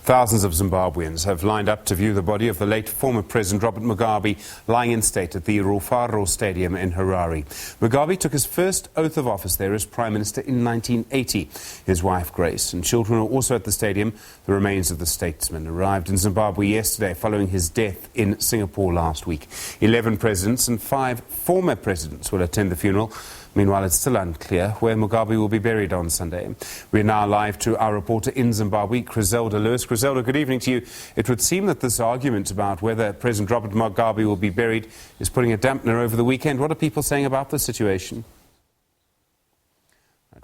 Thousands of Zimbabweans have lined up to view the body of the late former President Robert Mugabe lying in state at the Rufaro Stadium in Harare. Mugabe took his first oath of office there as Prime Minister in 1980. His wife, Grace, and children are also at the stadium. The remains of the statesman arrived in Zimbabwe yesterday following his death in Singapore last week. 11 presidents and 5 former presidents will attend the funeral. Meanwhile, it's still unclear where Mugabe will be buried on Sunday. We're now live to our reporter in Zimbabwe, Griselda Lewis. Griselda, good evening to you. It would seem that this argument about whether President Robert Mugabe will be buried is putting a dampener over the weekend. What are people saying about this situation?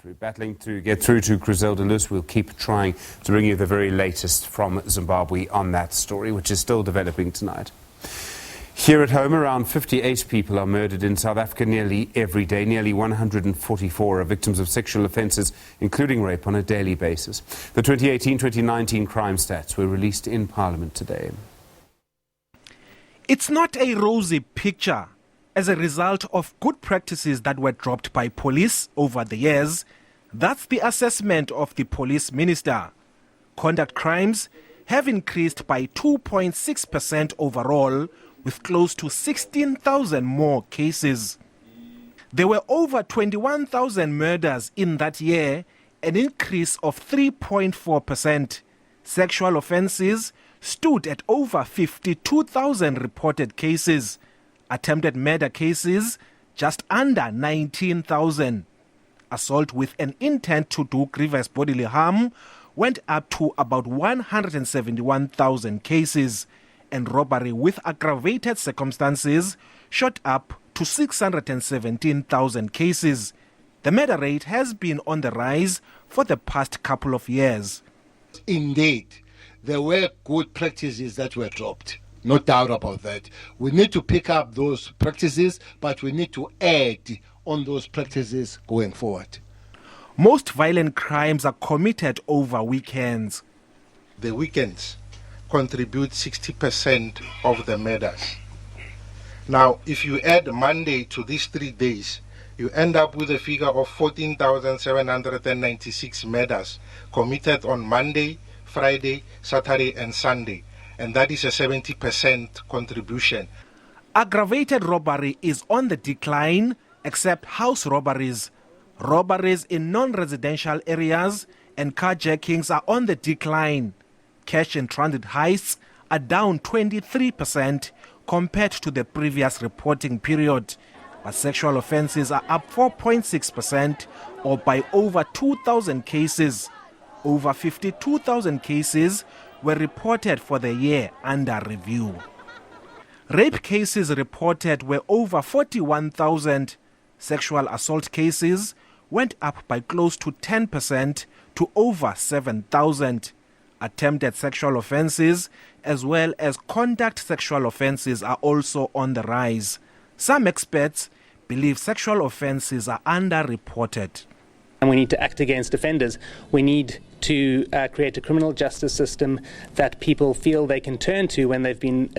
We're battling to get through to Griselda Lewis. We'll keep trying to bring you the very latest from Zimbabwe on that story, which is still developing tonight. Here at home, around 58 people are murdered in South Africa nearly every day. Nearly 144 are victims of sexual offences, including rape, on a daily basis. The 2018-2019 crime stats were released in Parliament today. It's not a rosy picture. As a result of good practices that were dropped by police over the years, that's the assessment of the police minister. Conduct crimes have increased by 2.6% overall, with close to 16,000 more cases. There were over 21,000 murders in that year, an increase of 3.4%. Sexual offences stood at over 52,000 reported cases. Attempted murder cases just under 19,000. Assault with an intent to do grievous bodily harm went up to about 171,000 cases. And robbery with aggravated circumstances shot up to 617,000 cases. The murder rate has been on the rise for the past couple of years. Indeed, there were good practices that were dropped. No doubt about that. We need to pick up those practices, but we need to act on those practices going forward. Most violent crimes are committed over weekends. The weekends contribute 60% of the murders. Now, if you add Monday to these 3 days, you end up with a figure of 14,796 murders committed on Monday, Friday, Saturday and Sunday. And that is a 70% contribution. Aggravated robbery is on the decline, except house robberies. Robberies in non-residential areas and carjackings are on the decline. Cash and transit heists are down 23% compared to the previous reporting period. But sexual offences are up 4.6%, or by over 2,000 cases. Over 52,000 cases were reported for the year under review. Rape cases reported were over 41,000. Sexual assault cases went up by close to 10% to over 7,000. Attempted sexual offences as well as conduct sexual offences are also on the rise. Some experts believe sexual offences are underreported. And we need to act against offenders. We need to create a criminal justice system that people feel they can turn to when they've been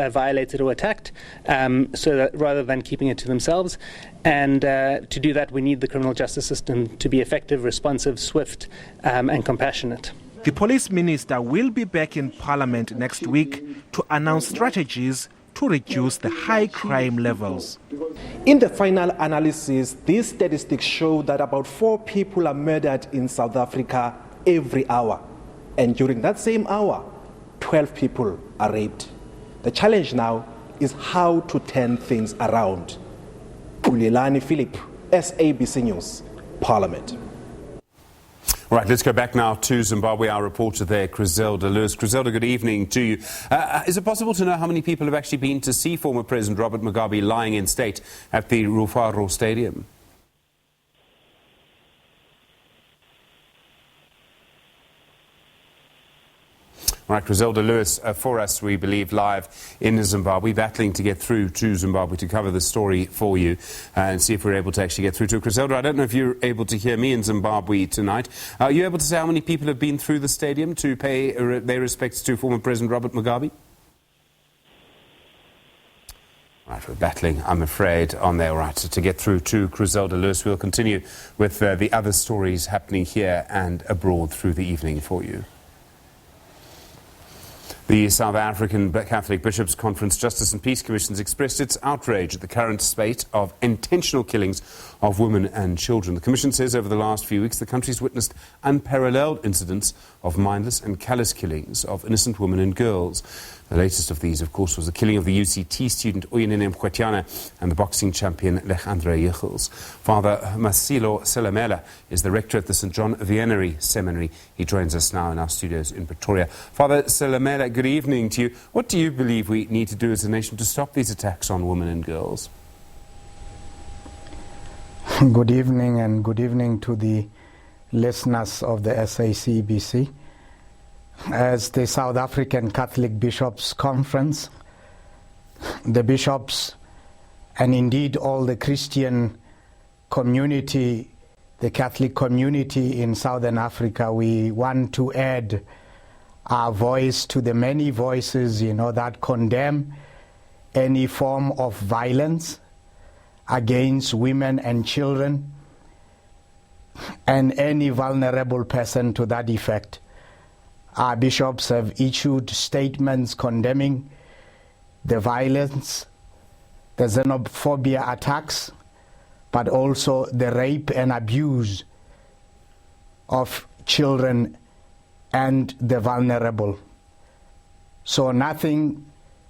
violated or attacked, so that rather than keeping it to themselves. And to do that, we need the criminal justice system to be effective, responsive, swift, and compassionate. The police minister will be back in Parliament next week to announce strategies to reduce the high crime levels. In the final analysis, these statistics show that about 4 people are murdered in South Africa every hour. And during that same hour, 12 people are raped. The challenge now is how to turn things around. Ulilani Philip, SABC News, Parliament. Right, let's go back now to Zimbabwe. Our reporter there, Griselda Lewis. Griselda, good evening to you. Is it possible to know how many people have actually been to see former President Robert Mugabe lying in state at the Rufaro Stadium? Right, Griselda Lewis for us, we believe, live in Zimbabwe, battling to get through to Zimbabwe to cover the story for you and see if we're able to actually get through to Griselda. I don't know if you're able to hear me in Zimbabwe tonight. Are you able to say how many people have been through the stadium to pay their respects to former President Robert Mugabe? Right, we're battling, I'm afraid, on there. Right, so to get through to Griselda Lewis, we'll continue with the other stories happening here and abroad through the evening for you. The South African Catholic Bishops' Conference Justice and Peace Commission has expressed its outrage at the current spate of intentional killings of women and children. The Commission says over the last few weeks the country's witnessed unparalleled incidents of mindless and callous killings of innocent women and girls. The latest of these, of course, was the killing of the UCT student Uyinene Mkhwetyana and the boxing champion Lechandre Yichels. Father Masilo Selemela is the rector at the St John Vianney Seminary. He joins us now in our studios in Pretoria. Father Selemela, good evening to you. What do you believe we need to do as a nation to stop these attacks on women and girls? Good evening, and good evening to the listeners of the SACBC. As the South African Catholic Bishops' Conference, the bishops and indeed all the Christian community, the Catholic community in Southern Africa, we want to add our voice to the many voices, that condemn any form of violence against women and children and any vulnerable person to that effect. Our bishops have issued statements condemning the violence, the xenophobia attacks, but also the rape and abuse of children and the vulnerable. So nothing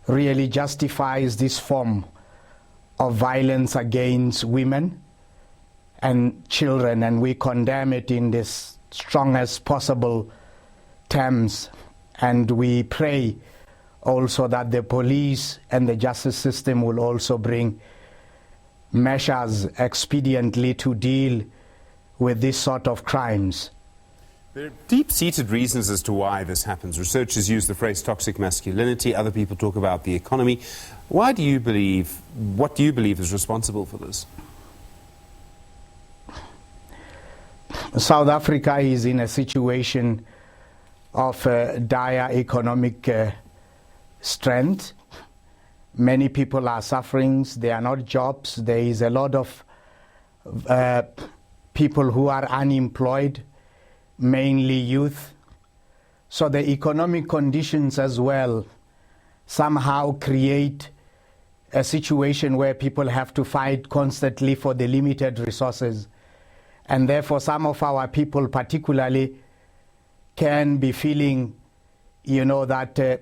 really justifies this form of violence against women and children, and we condemn it in the strongest possible terms, and we pray also that the police and the justice system will also bring measures expediently to deal with this sort of crimes. There are deep-seated reasons as to why this happens. Researchers use the phrase toxic masculinity. Other people talk about the economy. What do you believe is responsible for this? South Africa is in a situation of dire economic strength. Many people are suffering. There are not jobs. There is a lot of people who are unemployed, mainly youth. So the economic conditions as well somehow create a situation where people have to fight constantly for the limited resources. And therefore some of our people particularly can be feeling, that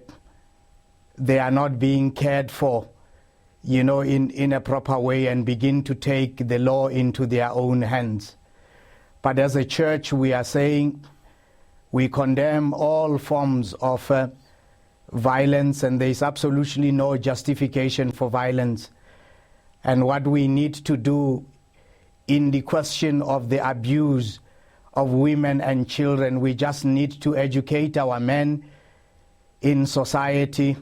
they are not being cared for, in a proper way, and begin to take the law into their own hands. But as a church, we are saying we condemn all forms of violence, and there is absolutely no justification for violence. And what we need to do in the question of the abuse of women and children, we just need to educate our men in society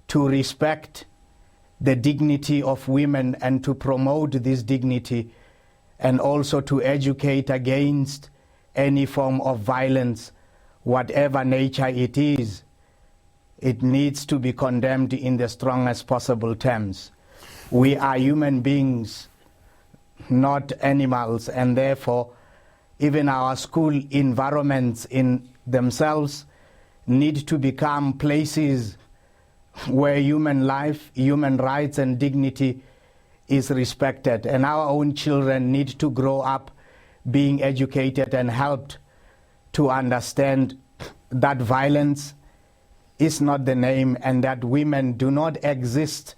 to respect the dignity of women and to promote this dignity, and also to educate against any form of violence, whatever nature it is. It needs to be condemned in the strongest possible terms. We are human beings, not animals, and therefore even our school environments in themselves need to become places where human life, human rights and dignity is respected. And our own children need to grow up being educated and helped to understand that violence is not the name, and that women do not exist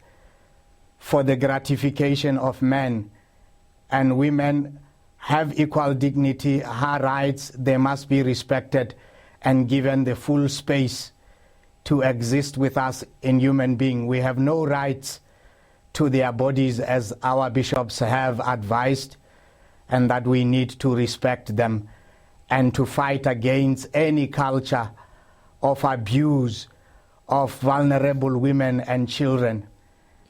for the gratification of men, and women have equal dignity. Her rights, they must be respected and given the full space to exist with us in human being. We have no rights to their bodies, as our bishops have advised, and that we need to respect them and to fight against any culture of abuse of vulnerable women and children.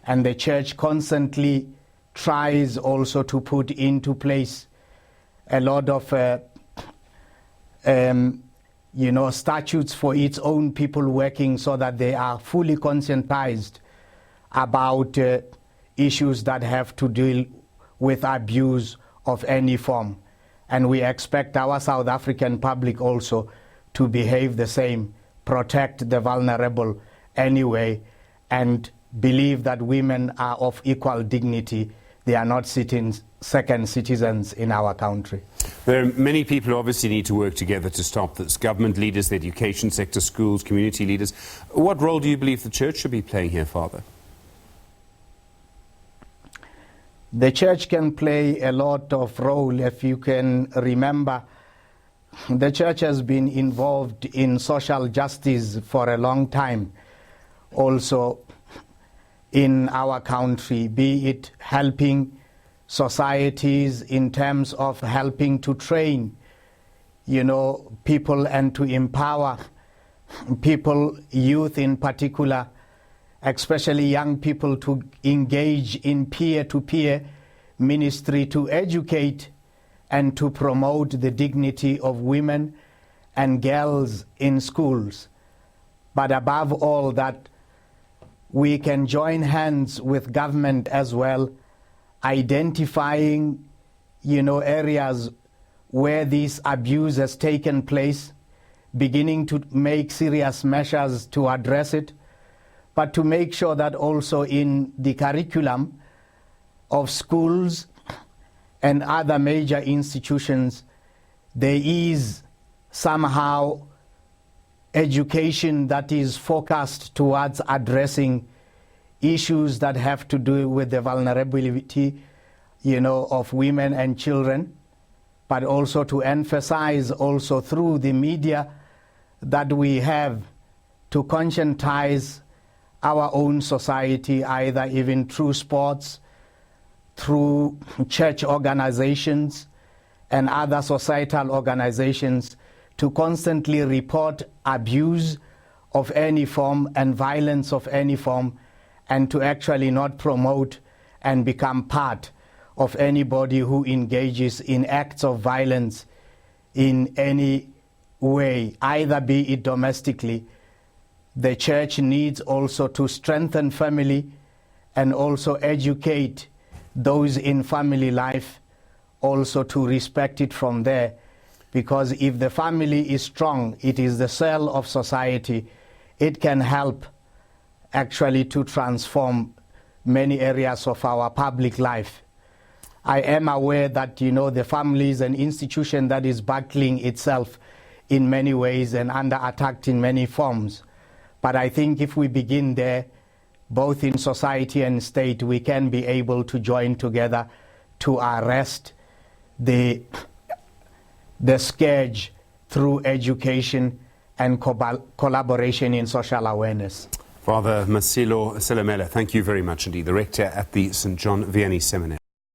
And the church constantly tries also to put into place a lot of statutes for its own people, working so that they are fully conscientized about issues that have to deal with abuse of any form. And we expect our South African public also to behave the same, protect the vulnerable anyway, and believe that women are of equal dignity. They are not second citizens in our country. There are many people who obviously need to work together to stop this. Government leaders, the education sector, schools, community leaders. What role do you believe the church should be playing here, Father? The church can play a lot of role. If you can remember, the church has been involved in social justice for a long time. Also in our country, be it helping societies in terms of helping to train, people and to empower people, youth in particular, especially young people, to engage in peer-to-peer ministry, to educate and to promote the dignity of women and girls in schools. But above all that, we can join hands with government as well, identifying, areas where this abuse has taken place, beginning to make serious measures to address it, but to make sure that also in the curriculum of schools and other major institutions, there is somehow education that is focused towards addressing issues that have to do with the vulnerability, of women and children, but also to emphasize also through the media that we have to conscientize our own society, either even through sports, through church organizations and other societal organizations, to constantly report abuse of any form and violence of any form, and to actually not promote and become part of anybody who engages in acts of violence in any way, either be it domestically. The church needs also to strengthen family and also educate those in family life also to respect it from there. Because if the family is strong, it is the cell of society. It can help actually to transform many areas of our public life. I am aware that, the family is an institution that is battling itself in many ways and under attack in many forms. But I think if we begin there, both in society and state, we can be able to join together to arrest the scourge through education and collaboration in social awareness. Father Masilo Selemela, thank you very much indeed, the rector at the St John Vianney Seminary.